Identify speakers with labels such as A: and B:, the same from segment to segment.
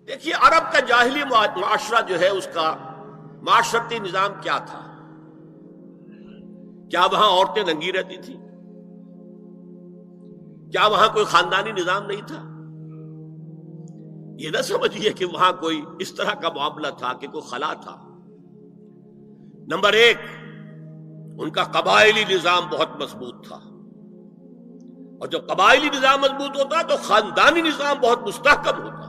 A: دیکھیے عرب کا جاہلی معاشرہ جو ہے، اس کا معاشرتی نظام کیا تھا؟ کیا وہاں عورتیں ننگی رہتی تھی؟ کیا وہاں کوئی خاندانی نظام نہیں تھا؟ یہ نہ سمجھیے کہ وہاں کوئی اس طرح کا معاملہ تھا کہ کوئی خلا تھا۔ نمبر ایک، ان کا قبائلی نظام بہت مضبوط تھا، اور جب قبائلی نظام مضبوط ہوتا تو خاندانی نظام بہت مستحکم ہوتا۔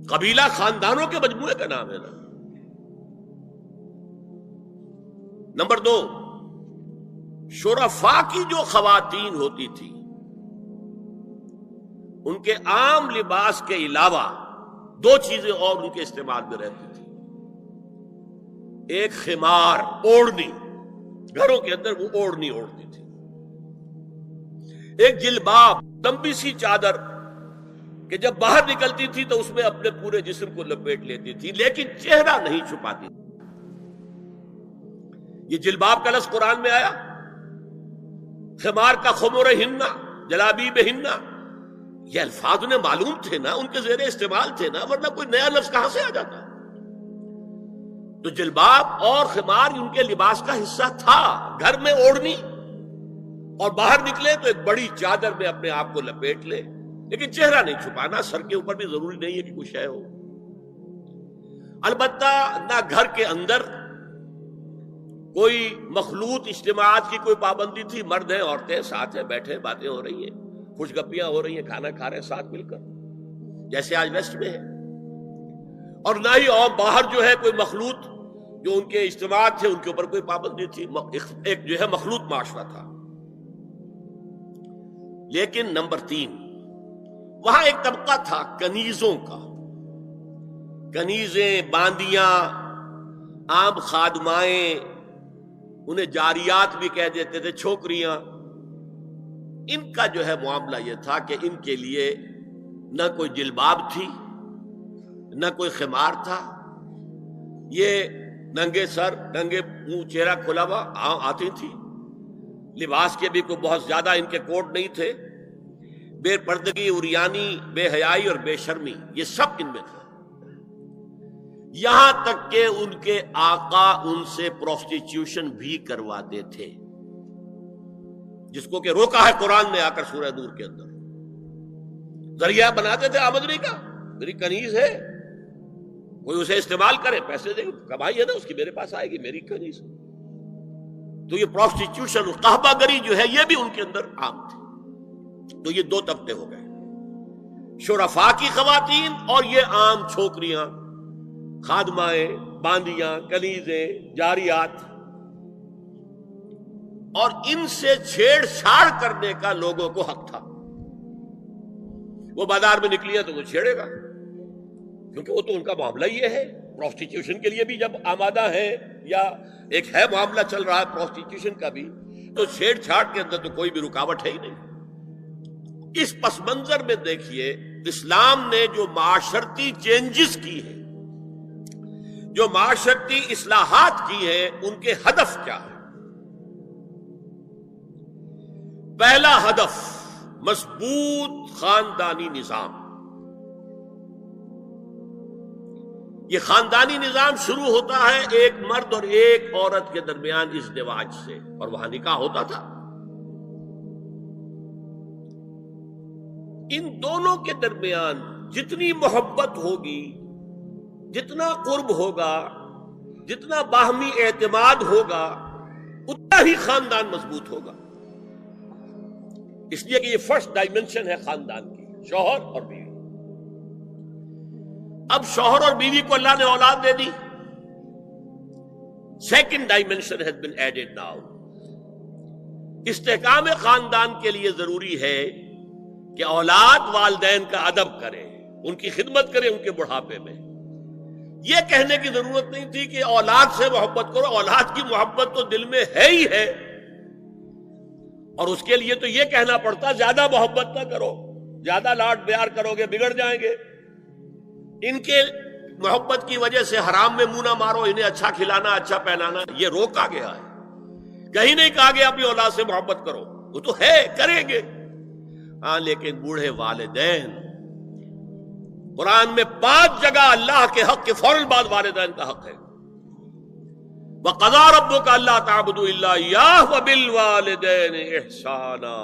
A: قبیلہ خاندانوں کے مجموعے کا نام ہے نا۔ نمبر دو، شرفاء کی جو خواتین ہوتی تھی ان کے عام لباس کے علاوہ دو چیزیں اور ان کے استعمال میں رہتی تھی۔ ایک خمار، اوڑھنی، گھروں کے اندر وہ اوڑھنی اوڑھتی تھی۔ ایک جلباب، لمبی سی چادر کہ جب باہر نکلتی تھی تو اس میں اپنے پورے جسم کو لپیٹ لیتی تھی، لیکن چہرہ نہیں چھپاتی تھی۔ یہ جلباب کا لفظ قرآن میں آیا، خمار کا خمر ہننا، جلابیب ہننا، یہ الفاظ انہیں معلوم تھے نا، ان کے زیر استعمال تھے نا، ورنہ کوئی نیا لفظ کہاں سے آ جاتا؟ تو جلباب اور خمار ان کے لباس کا حصہ تھا، گھر میں اوڑھنی، اور باہر نکلے تو ایک بڑی چادر میں اپنے آپ کو لپیٹ لے، لیکن چہرہ نہیں چھپانا، سر کے اوپر بھی ضروری نہیں ہے کہ کچھ ہے ہو۔ البتہ نہ گھر کے اندر کوئی مخلوط اجتماعات کی کوئی پابندی تھی، مرد ہیں عورتیں ساتھ ہیں، بیٹھے باتیں ہو رہی ہیں، خوش گپیاں ہو رہی ہیں، کھانا کھا رہے ہیں ساتھ مل کر، جیسے آج ویسٹ میں ہے۔ اور نہ ہی اور باہر جو ہے کوئی مخلوط جو ان کے اجتماعات تھے ان کے اوپر کوئی پابندی تھی، ایک جو ہے مخلوط معاشرہ تھا۔ لیکن نمبر تین، وہاں ایک طبقہ تھا کنیزوں کا، کنیزیں، باندیاں، عام خادمائیں، انہیں جاریات بھی کہہ دیتے تھے، چھوکریاں۔ ان کا جو ہے معاملہ یہ تھا کہ ان کے لیے نہ کوئی جلباب تھی، نہ کوئی خمار تھا، یہ ننگے سر، ننگے منہ، چہرہ کھلا ہوا آتی تھی۔ لباس کے بھی کوئی بہت زیادہ ان کے کوڈ نہیں تھے۔ بے پردگی، عریانی، بے حیائی اور بے شرمی، یہ سب ان میں تھا۔ یہاں تک کہ ان کے آقا ان سے پروسٹیٹیوشن بھی کرواتے تھے، جس کو کہ روکا ہے قرآن نے آ کر سورہ نور کے اندر۔ ذریعہ بناتے تھے آمدنی کا، میری کنیز ہے، کوئی اسے استعمال کرے، پیسے دے، کمائی ہے نا اس کی، میرے پاس آئے گی، میری کنیز۔ تو یہ پروسٹیٹیوشن، قحبہ گری جو ہے، یہ بھی ان کے اندر عام تھی۔ تو یہ دو طبقے ہو گئے، شرفاء کی خواتین اور یہ عام چھوکریاں، خادمائیں، باندیاں، کنیزیں، جاریات۔ اور ان سے چھیڑ چھاڑ کرنے کا لوگوں کو حق تھا۔ وہ بازار میں نکلی ہے تو وہ چھیڑے گا، کیونکہ وہ تو ان کا معاملہ یہ ہے۔ پروسٹیٹیوشن کے لیے بھی جب آمادہ ہے، یا ایک ہے معاملہ چل رہا ہے پروسٹیٹیوشن کا بھی، تو چھیڑ چھاڑ کے اندر تو کوئی بھی رکاوٹ ہے ہی نہیں۔ اس پس منظر میں دیکھیے اسلام نے جو معاشرتی چینجز کی ہیں، جو معاشرتی اصلاحات کی ہیں، ان کے ہدف کیا ہے؟ پہلا ہدف مضبوط خاندانی نظام۔ یہ خاندانی نظام شروع ہوتا ہے ایک مرد اور ایک عورت کے درمیان ازدواج سے، اور وہاں نکاح ہوتا تھا۔ ان دونوں کے درمیان جتنی محبت ہوگی، جتنا قرب ہوگا، جتنا باہمی اعتماد ہوگا، اتنا ہی خاندان مضبوط ہوگا۔ اس لیے کہ یہ فرسٹ ڈائمنشن ہے خاندان کی، شوہر اور بیوی۔ اب شوہر اور بیوی کو اللہ نے اولاد دے دی، second dimension has been added now. استحکام خاندان کے لیے ضروری ہے کہ اولاد والدین کا ادب کرے، ان کی خدمت کرے ان کے بڑھاپے میں۔ یہ کہنے کی ضرورت نہیں تھی کہ اولاد سے محبت کرو، اولاد کی محبت تو دل میں ہے ہی ہے، اور اس کے لیے تو یہ کہنا پڑتا زیادہ محبت نہ کرو، زیادہ لاڈ پیار کرو گے بگڑ جائیں گے، ان کے محبت کی وجہ سے حرام میں منہ نہ مارو، انہیں اچھا کھلانا، اچھا پہنانا، یہ روکا گیا ہے۔ کہیں نہیں کہا گیا اپنی اولاد سے محبت کرو، وہ تو ہے، کریں گے، ہاں، لیکن بوڑھے والدین قرآن میں 5 جگہ اللہ کے حق کے فوراً بعد والدین کا حق ہے. وَقَضَىٰ رَبُّكَ أَلَّا تَعْبُدُوا إِلَّا إِيَّاهُ وَبِالْوَالِدَيْنِ إِحْسَانًا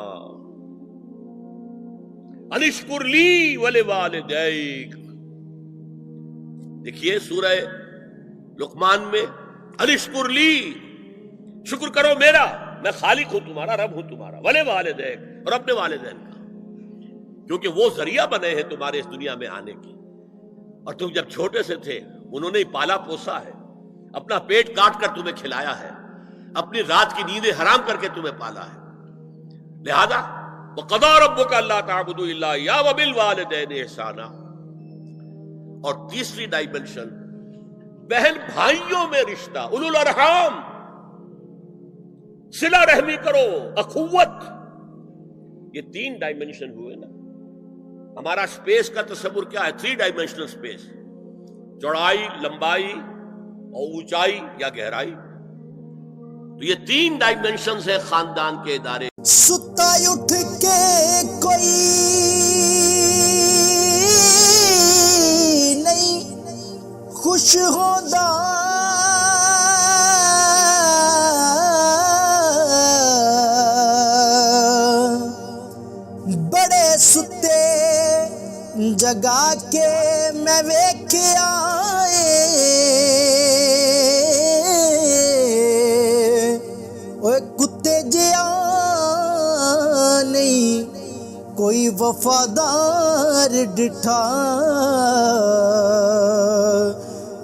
A: أَنِ اشْكُرْ لِي وَلِوَالِدَيْكَ. دیکھیے سورہ لقمان میں أَنِ اشْكُرْ لِي، شکر کرو میرا، میں خالق ہوں تمہارا، رب ہوں تمہارا، وَلِوَالِدَيْكَ، اور اپنے والدین کا، کیونکہ وہ ذریعہ بنے ہیں تمہارے اس دنیا میں آنے کی. اور تم جب چھوٹے سے تھے انہوں نے ہی پالا پوسا ہے، اپنا پیٹ کاٹ کر تمہیں کھلایا ہے، اپنی رات کی نیندیں حرام کر کے تمہیں پالا ہے. لہذا وَقَضَىٰ رَبُّكَ أَلَّا تَعْبُدُوا إِلَّا إِيَّاهُ وَبِالْوَالِدَيْنِ إِحْسَانًا. اور تیسری ڈائمنشن بہن بھائیوں میں رشتہ، اولو الارحام، صلہ رحمی کرو، اخوت. یہ 3 ڈائمنشن ہوئے نا. ہمارا سپیس کا تصور کیا ہے؟ 3 ڈائمنشنل سپیس، چوڑائی، لمبائی اور اونچائی یا گہرائی. تو یہ 3 ڈائمنشنز ہیں خاندان کے ادارے.
B: ستا اٹھ کے کوئی نہیں خوش ہوتا، بڑے ستے جگا کے میں ویکھیا کتے جیا نہیں کوئی وفادار ڈٹھا،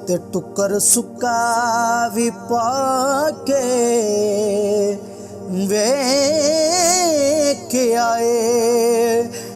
B: تے ٹکر سکا بھی پا کے ویکھ آئے.